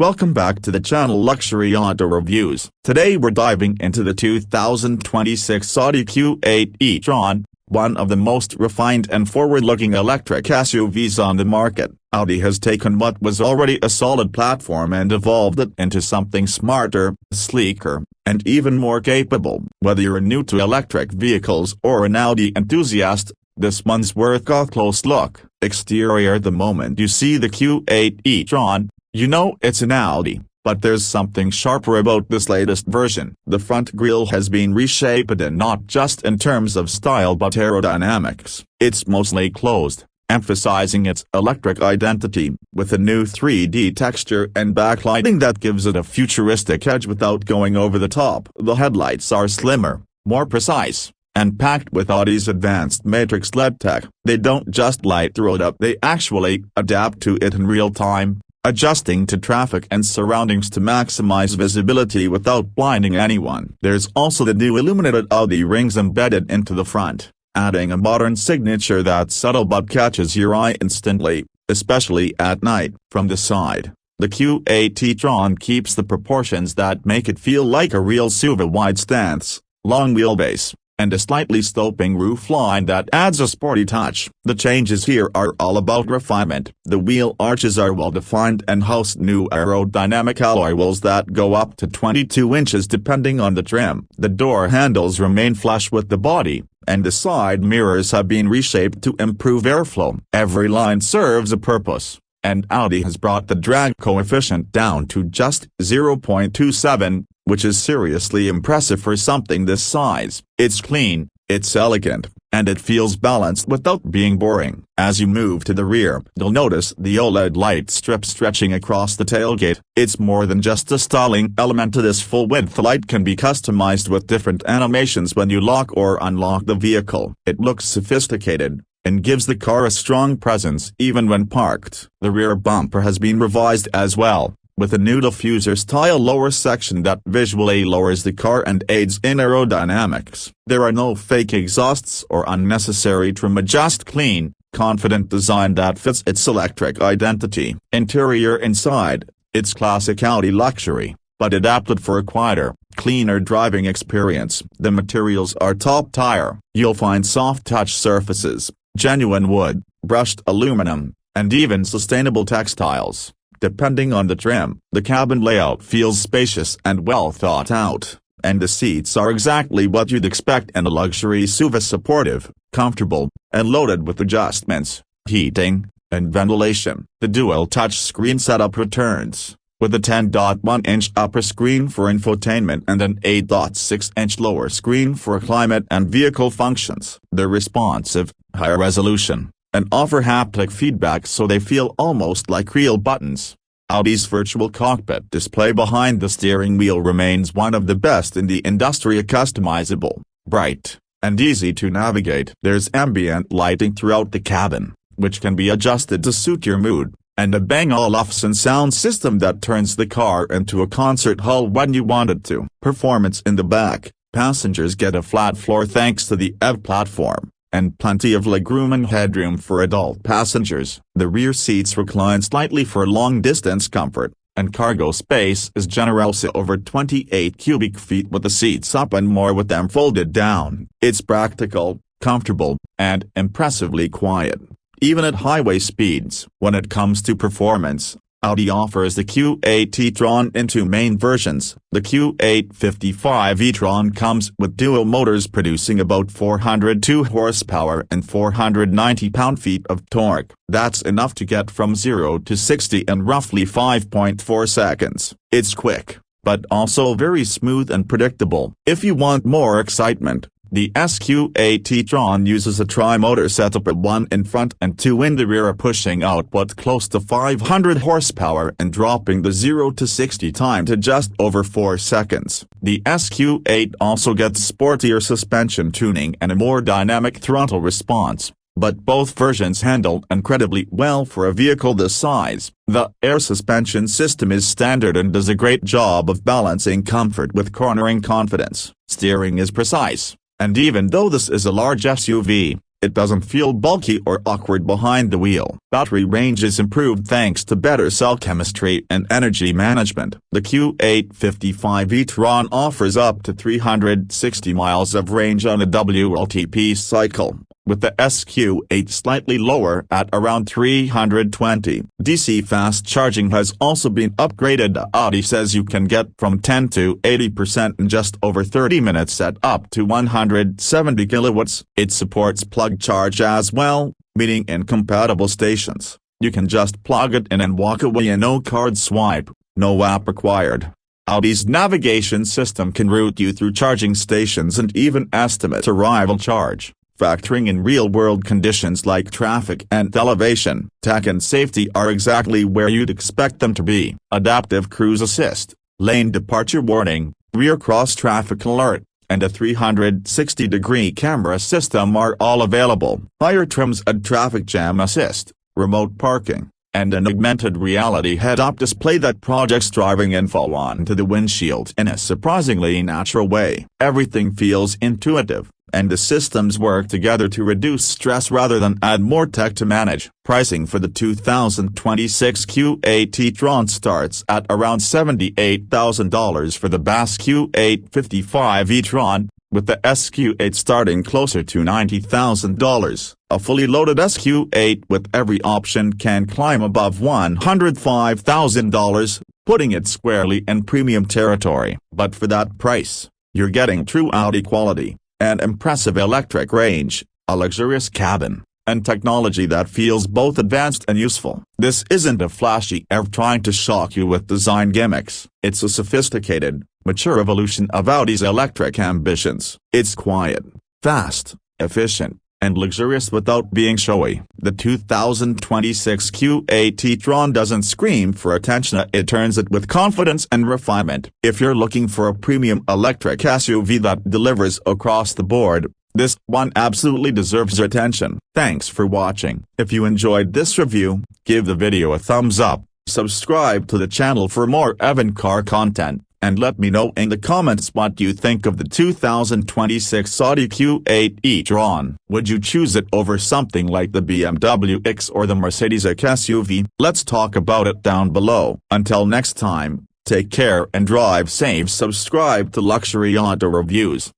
Welcome back to the channel Luxury Auto Reviews. Today we're diving into the 2026 Audi Q8 e-tron, one of the most refined and forward-looking electric SUVs on the market. Audi has taken what was already a solid platform and evolved it into something smarter, sleeker, and even more capable. Whether you're new to electric vehicles or an Audi enthusiast, this one's worth a close look. Exterior: the moment you see the Q8 e-tron, you know it's an Audi, but there's something sharper about this latest version. The front grille has been reshaped, and not just in terms of style but aerodynamics. It's mostly closed, emphasizing its electric identity, with a new 3D texture and backlighting that gives it a futuristic edge without going over the top. The headlights are slimmer, more precise, and packed with Audi's advanced matrix LED tech. They don't just light the road up, they actually adapt to it in real time, adjusting to traffic and surroundings to maximize visibility without blinding anyone. There's also the new illuminated Audi rings embedded into the front, adding a modern signature that's subtle but catches your eye instantly, especially at night. From the side, the Q8 e-tron keeps the proportions that make it feel like a real SUV: wide stance, long wheelbase, and a slightly sloping roofline that adds a sporty touch. The changes here are all about refinement. The wheel arches are well defined and house new aerodynamic alloy wheels that go up to 22 inches depending on the trim. The door handles remain flush with the body, and the side mirrors have been reshaped to improve airflow. Every line serves a purpose, and Audi has brought the drag coefficient down to just 0.27, which is seriously impressive for something this size. It's clean, it's elegant, and it feels balanced without being boring. As you move to the rear, you'll notice the OLED light strip stretching across the tailgate. It's more than just a styling element. This full-width light can be customized with different animations when you lock or unlock the vehicle. It looks sophisticated, and gives the car a strong presence even when parked. The rear bumper has been revised as well, with a new diffuser-style lower section that visually lowers the car and aids in aerodynamics. There are no fake exhausts or unnecessary trim. Just clean, confident design that fits its electric identity. Interior: inside, it's classic Audi luxury, but adapted for a quieter, cleaner driving experience. The materials are top tier. You'll find soft touch surfaces, genuine wood, brushed aluminum, and even sustainable textiles, depending on the trim. The cabin layout feels spacious and well thought out, and the seats are exactly what you'd expect in a luxury SUV: supportive, comfortable, and loaded with adjustments, heating, and ventilation. The dual touchscreen setup returns, with a 10.1-inch upper screen for infotainment and an 8.6-inch lower screen for climate and vehicle functions. They're responsive, higher resolution, and offer haptic feedback so they feel almost like real buttons. Audi's virtual cockpit display behind the steering wheel remains one of the best in the industry. Customizable, bright, and easy to navigate. There's ambient lighting throughout the cabin, which can be adjusted to suit your mood, and a Bang & Olufsen sound system that turns the car into a concert hall when you want it to. Performance: in the back, passengers get a flat floor thanks to the EV platform, and plenty of legroom and headroom for adult passengers. The rear seats recline slightly for long-distance comfort, and cargo space is generous: over 28 cubic feet with the seats up and more with them folded down. It's practical, comfortable, and impressively quiet, even at highway speeds. When it comes to performance, Audi offers the Q8 e-tron in two main versions. The Q8 55 e-tron comes with dual motors producing about 402 horsepower and 490 pound-feet of torque. That's enough to get from 0 to 60 in roughly 5.4 seconds. It's quick, but also very smooth and predictable. If you want more excitement, the Q8 e-tron uses a tri-motor setup: one in front and two in the rear, pushing output close to 500 horsepower and dropping the 0 to 60 time to just over 4 seconds. The Q8 also gets sportier suspension tuning and a more dynamic throttle response, but both versions handle incredibly well for a vehicle this size. The air suspension system is standard and does a great job of balancing comfort with cornering confidence. Steering is precise, and even though this is a large SUV, It doesn't feel bulky or awkward behind the wheel. Battery range is improved thanks to better cell chemistry and energy management. The Q8 55 e-tron offers up to 360 miles of range on a WLTP cycle, with the SQ8 slightly lower at around 320. DC fast charging has also been upgraded. Audi says you can get from 10 to 80% in just over 30 minutes at up to 170 kilowatts. It supports plug charge as well, meaning in compatible stations, you can just plug it in and walk away and no card swipe, no app required. Audi's navigation system can route you through charging stations and even estimate arrival charge, factoring in real-world conditions like traffic and elevation. Tech and safety are exactly where you'd expect them to be. Adaptive cruise assist, lane departure warning, rear cross-traffic alert, and a 360-degree camera system are all available. Higher trims add traffic jam assist, remote parking, and an augmented reality head-up display that projects driving info onto the windshield in a surprisingly natural way. Everything feels intuitive, and the systems work together to reduce stress rather than add more tech to manage. Pricing for the 2026 Q8 e-tron starts at around $78,000 for the base Q8 55 e-tron, with the SQ8 starting closer to $90,000. A fully loaded SQ8 with every option can climb above $105,000, putting it squarely in premium territory. But for that price, you're getting true Audi quality, an impressive electric range, a luxurious cabin, and technology that feels both advanced and useful. This isn't a flashy EV trying to shock you with design gimmicks. It's a sophisticated, mature evolution of Audi's electric ambitions. It's quiet, fast, efficient, and luxurious without being showy. The 2026 Q8 e-tron doesn't scream for attention, it turns it with confidence and refinement. If you're looking for a premium electric SUV that delivers across the board, this one absolutely deserves your attention. Thanks for watching. If you enjoyed this review, give the video a thumbs up, subscribe to the channel for more EV and car content, and let me know in the comments what you think of the 2026 Audi Q8 e-tron. Would you choose it over something like the BMW X or the Mercedes EQE SUV? Let's talk about it down below. Until next time, take care and drive safe. Subscribe to Luxury Auto Reviews.